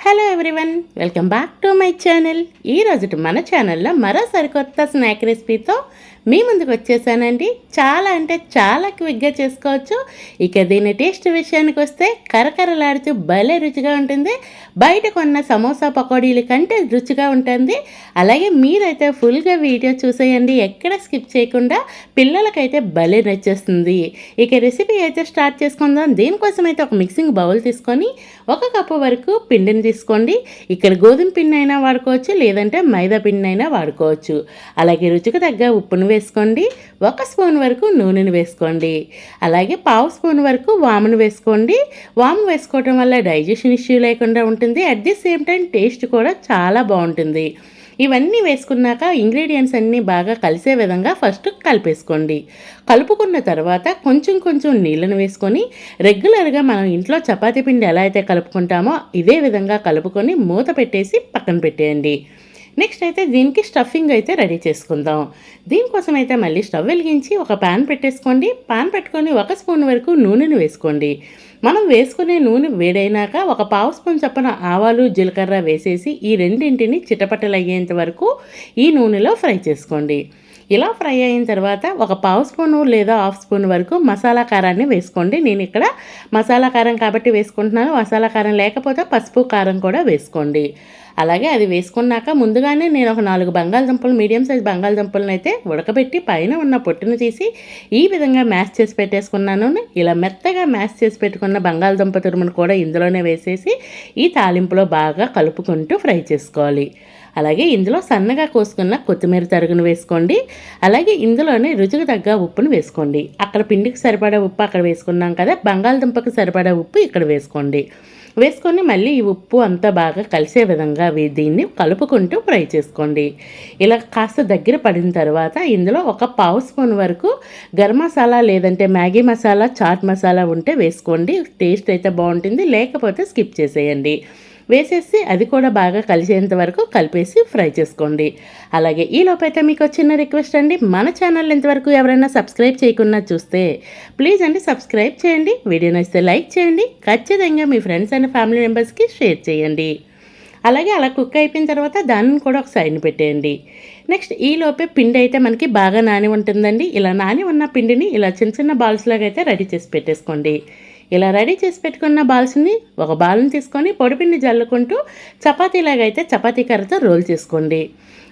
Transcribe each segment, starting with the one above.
Hello everyone, welcome back to my channel. ఈరోజు మన ఛానల్లో మరో సరికొత్త స్నాక్ రెసిపీతో మీ ముందుకు వచ్చేసానండి. చాలా అంటే చాలా క్విక్గా చేసుకోవచ్చు. ఇక దీని టేస్ట్ విషయానికి వస్తే కరకరలాడుతూ భలే రుచిగా ఉంటుంది. బయట కొన్న సమోసా పకోడీల కంటే రుచిగా ఉంటుంది. అలాగే మీరైతే ఫుల్గా వీడియో చూసేయండి, ఎక్కడ స్కిప్ చేయకుండా. పిల్లలకైతే భలే నచ్చేస్తుంది. ఇక రెసిపీ అయితే స్టార్ట్ చేసుకుందాం. దీనికోసం అయితే ఒక మిక్సింగ్ బౌల్ తీసుకొని 1 కప్పు వరకు పిండిని తీసుకోండి. ఇక్కడ గోధుమ పిండి అయినా వాడుకోవచ్చు, లేదంటే మైదా పిండి అయినా వాడుకోవచ్చు. అలాగే రుచికి తగ్గ ఉప్పును వేసుకోండి. 1 స్పూన్ వరకు నూనెను వేసుకోండి. అలాగే 1/2 స్పూన్ వరకు వామును వేసుకోండి. వాము వేసుకోవటం వల్ల డైజెషన్ ఇష్యూ లేకుండా ఉంటుంది. At the same time taste కూడా చాలా బాగుంటుంది. ఇవన్నీ వేసుకున్నాక ఇంగ్రీడియంట్స్ అన్నీ బాగా కలిసే విధంగా ఫస్ట్ కలిపేసుకోండి. కలుపుకున్న తర్వాత కొంచెం కొంచెం నీళ్ళను వేసుకొని రెగ్యులర్గా మనం ఇంట్లో చపాతీ పిండి ఎలా అయితే కలుపుకుంటామో ఇదే విధంగా కలుపుకొని మూత పెట్టేసి పక్కన పెట్టేయండి. నెక్స్ట్ అయితే దీనికి స్టఫింగ్ అయితే రెడీ చేసుకుందాం. దీనికోసం అయితే మళ్ళీ స్టవ్ వెలిగించి ఒక ప్యాన్ పెట్టేసుకోండి. ప్యాన్ పెట్టుకొని 1 స్పూన్ వరకు నూనెను వేసుకోండి. మనం వేసుకునే నూనె వేడైనాక 1/2 స్పూన్ చొప్పున ఆవాలు జీలకర్ర వేసేసి ఈ రెండింటిని చిటపటలు అయ్యేంత వరకు ఈ నూనెలో ఫ్రై చేసుకోండి. ఇలా ఫ్రై అయిన తర్వాత 1/2 స్పూను లేదా 1/2 స్పూన్ వరకు మసాలా కారాన్ని వేసుకోండి. నేను ఇక్కడ మసాలా కారం కాబట్టి వేసుకుంటున్నాను. మసాలా కారం లేకపోతే పసుపు కారం కూడా వేసుకోండి. అలాగే అది వేసుకున్నాక ముందుగానే నేను ఒక 4 బంగాళదుంపలు, మీడియం సైజ్ బంగాళదుంపలను అయితే ఉడకబెట్టి పైన ఉన్న పొట్టును తీసి ఈ విధంగా మ్యాష్ చేసి పెట్టేసుకున్నాను. ఇలా మెత్తగా మ్యాష్ చేసి పెట్టుకున్న బంగాళదుంప తురుమును కూడా ఇందులోనే వేసేసి ఈ తాలింపులో బాగా కలుపుకుంటూ ఫ్రై చేసుకోవాలి. అలాగే ఇందులో సన్నగా కోసుకున్న కొత్తిమీర తరుగును వేసుకోండి. అలాగే ఇందులోనే రుచికి తగ్గ ఉప్పును వేసుకోండి. అక్కడ పిండికి సరిపడా ఉప్పు అక్కడ వేసుకున్నాం కదా, బంగాళదుంపకి సరిపడా ఉప్పు ఇక్కడ వేసుకోండి. వేసుకొని మళ్ళీ ఈ ఉప్పు అంతా బాగా కలిసే విధంగా దీన్ని కలుపుకుంటూ ఫ్రై చేసుకోండి. ఇలా కాస్త దగ్గర పడిన తర్వాత ఇందులో 1/2 స్పూన్ వరకు గరం మసాలా లేదంటే మ్యాగీ మసాలా, చాట్ మసాలా ఉంటే వేసుకోండి. టేస్ట్ అయితే బాగుంటుంది, లేకపోతే స్కిప్ చేసేయండి. వేసేసి అది కూడా బాగా కలిసేంత వరకు కలిపేసి ఫ్రై చేసుకోండి. అలాగే ఈలోపైతే మీకు చిన్న రిక్వెస్ట్ అండి, మన ఛానల్ ఇంతవరకు ఎవరైనా సబ్స్క్రైబ్ చేయకుండా చూస్తే ప్లీజ్ అండి సబ్స్క్రైబ్ చేయండి. వీడియో నచ్చితే లైక్ చేయండి. ఖచ్చితంగా మీ ఫ్రెండ్స్ అండ్ ఫ్యామిలీ మెంబర్స్కి షేర్ చేయండి. అలాగే అలా కుక్ అయిపోయిన తర్వాత దాన్ని కూడా ఒక సైడ్ పెట్టేయండి. నెక్స్ట్ ఈలోపే పిండి అయితే మనకి బాగా నాని ఉంటుందండి. ఇలా నాని ఉన్న పిండిని ఇలా చిన్న చిన్న బాల్స్ లాగా అయితే రెడీ చేసి పెట్టేసుకోండి. ఇలా రెడీ చేసి పెట్టుకున్న బాల్స్ని ఒక బాల్ని తీసుకొని పొడిపిండి జల్లుకుంటూ చపాతీలాగా అయితే చపాతీ కర్రతో రోల్ చేసుకోండి.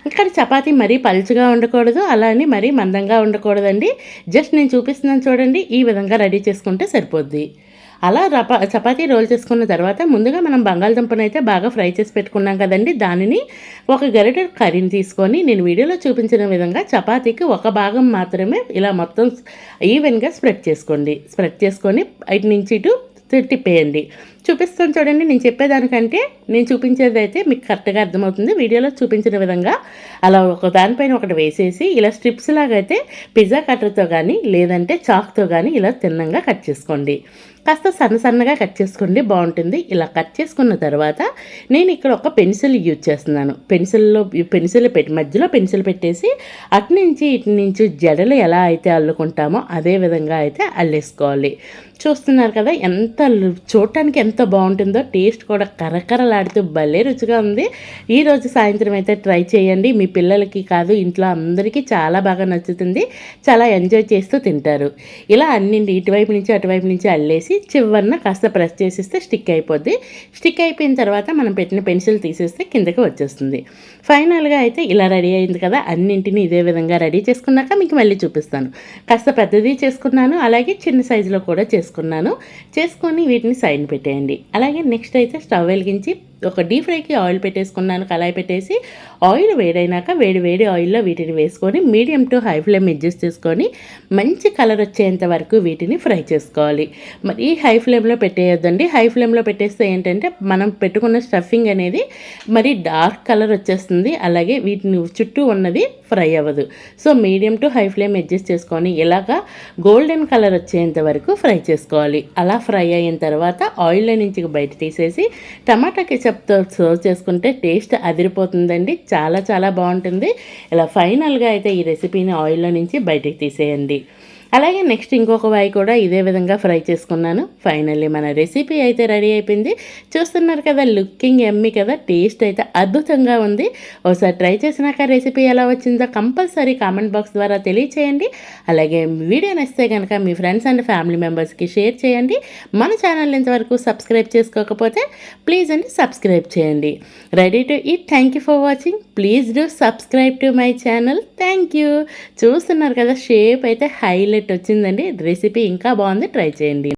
ఇక్కడ చపాతీ మరీ పలుచగా ఉండకూడదు, అలానే మరీ మందంగా ఉండకూడదండి. జస్ట్ నేను చూపిస్తున్నాను చూడండి, ఈ విధంగా రెడీ చేసుకుంటే సరిపోద్ది. అలా చపాతీ రోల్ చేసుకున్న తర్వాత ముందుగా మనం బంగాళదుంపను అయితే బాగా ఫ్రై చేసి పెట్టుకున్నాం కదండి, దానిని ఒక గరిటె కర్రీని తీసుకొని నేను వీడియోలో చూపించిన విధంగా చపాతీకి ఒక భాగం మాత్రమే ఇలా మొత్తం ఈవెన్గా స్ప్రెడ్ చేసుకోండి. స్ప్రెడ్ చేసుకొని ఇటు నుంచి ఇటు తిప్పేయండి. చూపిస్తాను చూడండి, నేను చెప్పేదానికంటే నేను చూపించేది అయితే మీకు కరెక్ట్గా అర్థమవుతుంది. వీడియోలో చూపించిన విధంగా అలా ఒక దానిపైన ఒకటి వేసేసి ఇలా స్ట్రిప్స్ లాగా అయితే పిజ్జా కట్టర్తో కానీ లేదంటే చాక్తో కానీ ఇలా తిన్నంగా కట్ చేసుకోండి. కాస్త సన్నగా కట్ చేసుకోండి, బాగుంటుంది. ఇలా కట్ చేసుకున్న తర్వాత నేను ఇక్కడ ఒక పెన్సిల్ యూజ్ చేస్తున్నాను. పెన్సిల్ పెట్టి మధ్యలో పెన్సిల్ పెట్టేసి అటు నుంచి ఇటు నుంచి జడలు ఎలా అయితే అల్లుకుంటామో అదే విధంగా అయితే అల్లేసుకోవాలి. చూస్తున్నారు కదా చూడటానికి ఎంత బాగుంటుందో, టేస్ట్ కూడా కరకరలాడుతూ భలే రుచిగా ఉంది. ఈరోజు సాయంత్రం అయితే ట్రై చేయండి. మీ పిల్లలకి కాదు ఇంట్లో అందరికీ చాలా బాగా నచ్చుతుంది. చాలా ఎంజాయ్ చేస్తూ తింటారు. ఇలా అన్నింటి ఇటువైపు నుంచి అటువైపు నుంచి అల్లేసి చివరన కాస్త ప్రెస్ చేసిస్తే స్టిక్ అయిపోద్ది. స్టిక్ అయిపోయిన తర్వాత మనం పెట్టిన పెన్సిల్ తీసేస్తే కిందకి వచ్చేస్తుంది. ఫైనల్గా అయితే ఇలా రెడీ అయింది కదా, అన్నింటినీ ఇదే విధంగా రెడీ చేసుకున్నాక మీకు మళ్ళీ చూపిస్తాను. కాస్త పెద్దది చేసుకున్నాను, అలాగే చిన్న సైజులో కూడా చేసుకొని వీటిని సైడ్ పెట్టేయండి. అలాగే నెక్స్ట్ అయితే స్టవ్ వెలిగించి ఒక డీప్ ఫ్రైకి ఆయిల్ పెట్టేసుకున్నాను. కళాయి పెట్టేసి ఆయిల్ వేడైనాక వేడి ఆయిల్లో వీటిని వేసుకొని medium to high flame adjust చేసుకొని మంచి కలర్ వచ్చేంత వరకు వీటిని ఫ్రై చేసుకోవాలి. మరి హై ఫ్లేమ్లో పెట్టేయొద్దండి. హై ఫ్లేమ్లో పెట్టేస్తే ఏంటంటే మనం పెట్టుకున్న స్టఫింగ్ అనేది మరి డార్క్ కలర్ వచ్చేస్తుంది. అలాగే వీటిని చుట్టూ ఉన్నది ఫ్రై అవ్వదు. So medium to high flame adjust చేసుకొని ఇలాగా గోల్డెన్ కలర్ వచ్చేంత వరకు ఫ్రై చేసుకోవాలి. అలా ఫ్రై అయిన తర్వాత ఆయిల్లో నుంచి బయట తీసేసి టమాటా కెచప్తో సర్వ్ చేసుకుంటే టేస్ట్ అదిరిపోతుందండి. చాలా చాలా బాగుంటుంది. ఇలా ఫైనల్గా అయితే ఈ రెసిపీని ఆయిల్లో నుంచి బయటకు తీసేయండి. అలాగే నెక్స్ట్ ఇంకొక వాయి కూడా ఇదే విధంగా ఫ్రై చేసుకున్నాను. ఫైనల్లీ మన రెసిపీ అయితే రెడీ అయిపోయింది. చూస్తున్నారు కదా, లుకింగ్ ఎమ్మీ కదా, టేస్ట్ అయితే అద్భుతంగా ఉంది. ఒకసారి ట్రై చేసినాక రెసిపీ ఎలా వచ్చిందో కంపల్సరీ కామెంట్ బాక్స్ ద్వారా తెలియచేయండి. అలాగే వీడియో నచ్చితే కనుక మీ ఫ్రెండ్స్ అండ్ ఫ్యామిలీ మెంబర్స్కి షేర్ చేయండి. మన ఛానల్ ఇంతవరకు సబ్స్క్రైబ్ చేసుకోకపోతే ప్లీజ్ అండి సబ్స్క్రైబ్ చేయండి. Ready to eat. Thank you for watching. Please do subscribe to my channel. Thank you. చూస్తున్నారు కదా, షేప్ అయితే హైలైట్ వచ్చిందండి. రెసిపీ ఇంకా బాగుంది, ట్రై చేయండి.